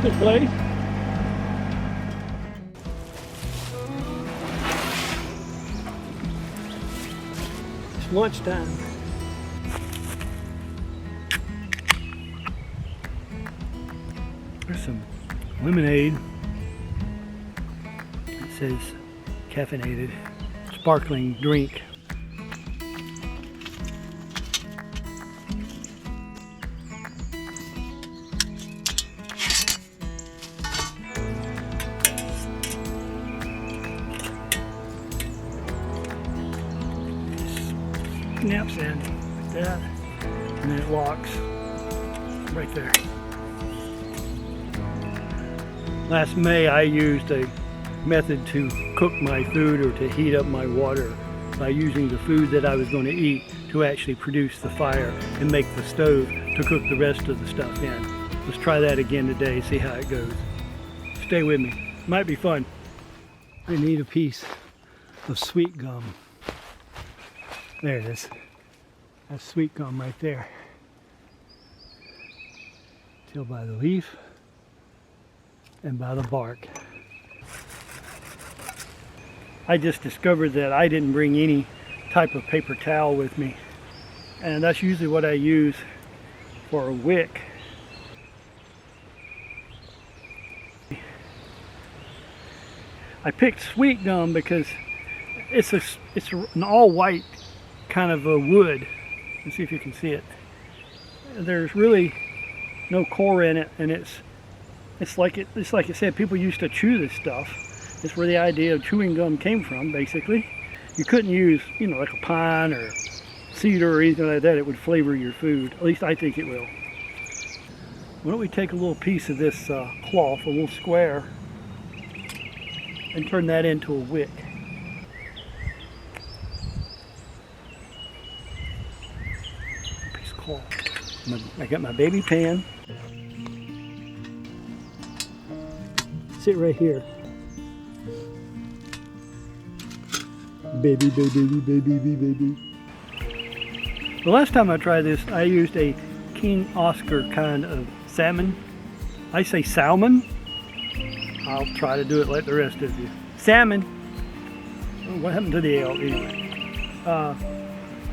music play. It's lunchtime. There's some lemonade. It says caffeinated sparkling drink. Snaps in like that, and then it locks right there. Last May I used a method to cook my food or to heat up my water by using the food that I was going to eat to actually produce the fire and make the stove to cook the rest of the stuff in. Let's try that again today, see how it goes. Stay with me, might be fun. I need a piece of sweet gum. There it is. That's sweet gum right there. Tell by the leaf and by the bark. I just discovered that I didn't bring any type of paper towel with me, and that's usually what I use for a wick. I picked sweet gum because it's an all white kind of a wood. Let's see if you can see it. There's really no core in it, and it's like it said, people used to chew this stuff. It's where the idea of chewing gum came from, basically. You couldn't use, like a pine or cedar or anything like that. It would flavor your food. At least I think it will. Why don't we take a little piece of this cloth, a little square, and turn that into a wick. Piece of cloth. I got my baby pan. Sit right here. Baby, baby, baby, baby, baby. The last time I tried this, I used a King Oscar kind of salmon. I say salmon. I'll try to do it like the rest of you. Salmon. What happened to the L anyway?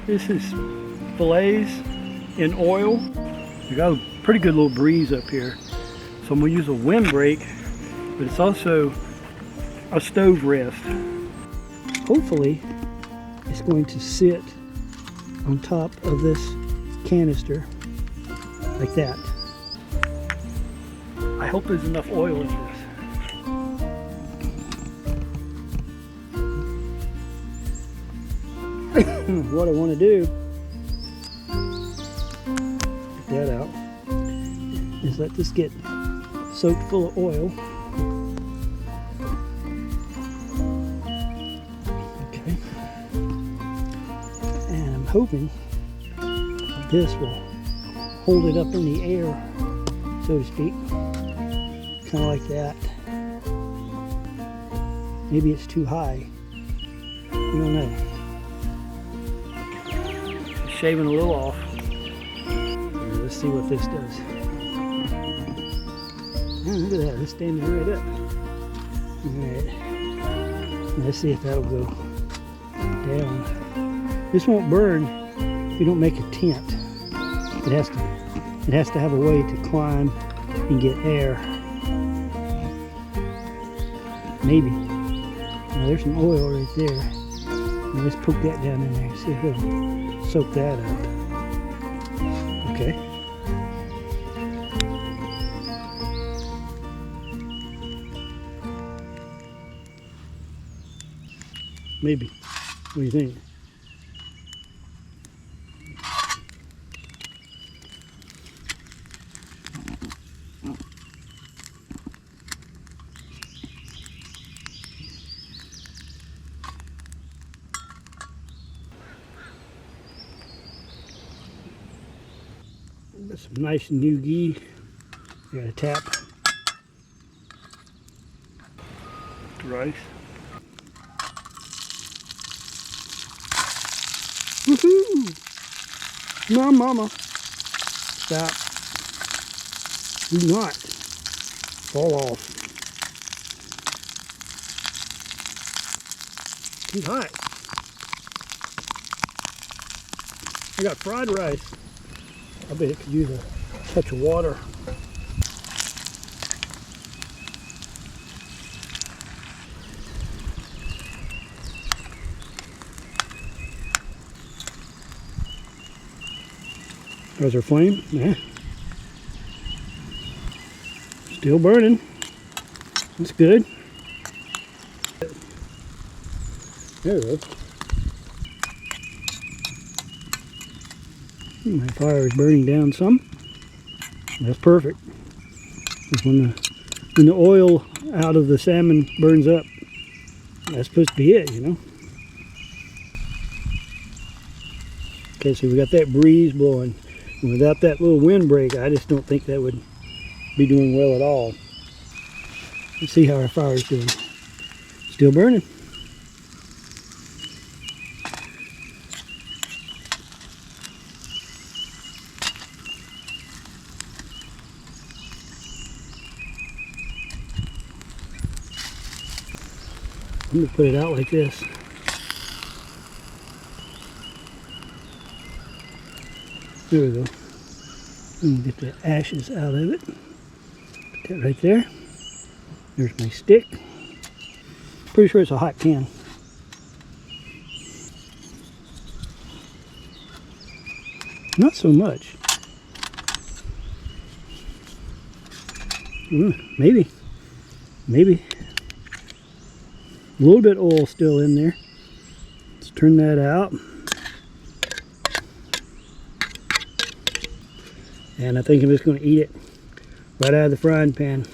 This is fillets in oil. We got a pretty good little breeze up here, so I'm gonna use a windbreak, but it's also a stove rest. Hopefully, it's going to sit on top of this canister like that. I hope there's enough oil in this. What I want to do, get that out, is let this get soaked full of oil. Okay. And I'm hoping this will hold it up in the air, so to speak. Kind of like that. Maybe it's too high. We don't know. Shaving a little off. Let's see what this does. Oh, look at that, it's standing right up. Alright. Let's see if that'll go down. This won't burn if you don't make a tent. It has to have a way to climb and get air. Maybe. Now there's some oil right there. Now let's poke that down in there. See if it'll soak that up. Okay. Maybe. What do you think? Got some nice new ghee. Got a tap. Rice. Woohoo! No, mama. Stop. Do not fall off. Too hot. I got fried rice. I bet it could use a touch of water. There's our flame. Yeah. Still burning. That's good. There we go. My fire is burning down some. That's perfect. When the oil out of the salmon burns up, that's supposed to be it, you know. Okay, so we got that breeze blowing. And without that little windbreak, I just don't think that would be doing well at all. Let's see how our fire is doing. Still burning. I'm going to put it out like this. There we go. I'm going to get the ashes out of it. Put that right there. There's my stick. Pretty sure it's a hot can. Not so much. Maybe. A little bit of oil still in there. Let's turn that out. And I think I'm just going to eat it right out of the frying pan.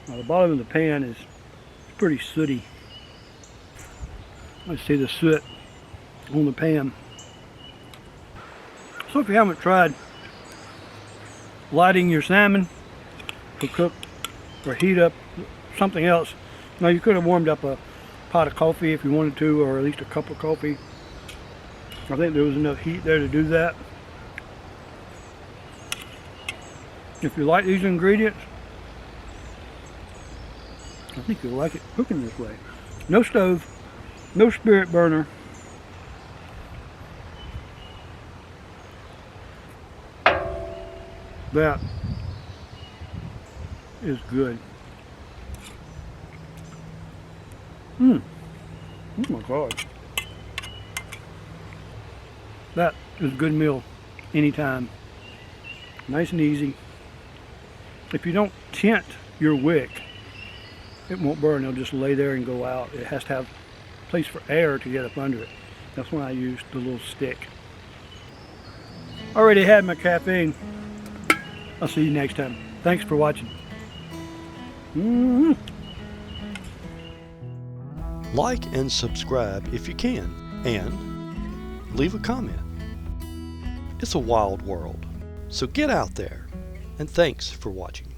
Now the bottom of the pan is pretty sooty. I see the soot on the pan. So if you haven't tried lighting your salmon to cook or heat up something else, now you could have warmed up a pot of coffee if you wanted to, or at least a cup of coffee. I think there was enough heat there to do that. If you like these ingredients, I think you'll like it cooking this way. No stove, no spirit burner. That is good. Oh my God. That is a good meal anytime. Nice and easy. If you don't tent your wick, it won't burn. It'll just lay there and go out. It has to have a place for air to get up under it. That's why I used the little stick. Already had my caffeine. I'll see you next time. Thanks for watching. Like and subscribe if you can, and leave a comment. It's a wild world, so get out there, and thanks for watching.